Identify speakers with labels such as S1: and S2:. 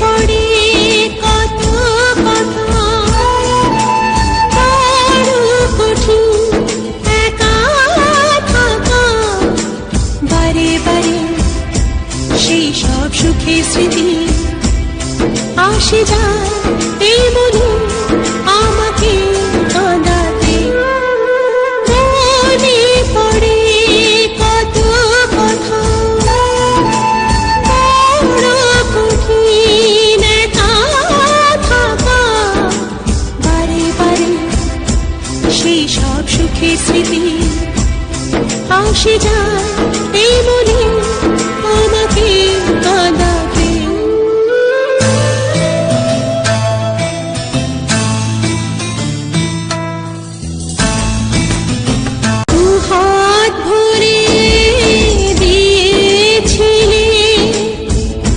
S1: পড়ে কত কথা, বড় কঠিন একা থাকা, বারে বারে সেই সব সুখের স্মৃতি আসে যায় এই মনে আমাকে কাঁদাতে। মনে পড়ে কত কথা, বড় কঠিন একা থাকা, বারে বারে সেই সব সুখের স্মৃতি আসে যায়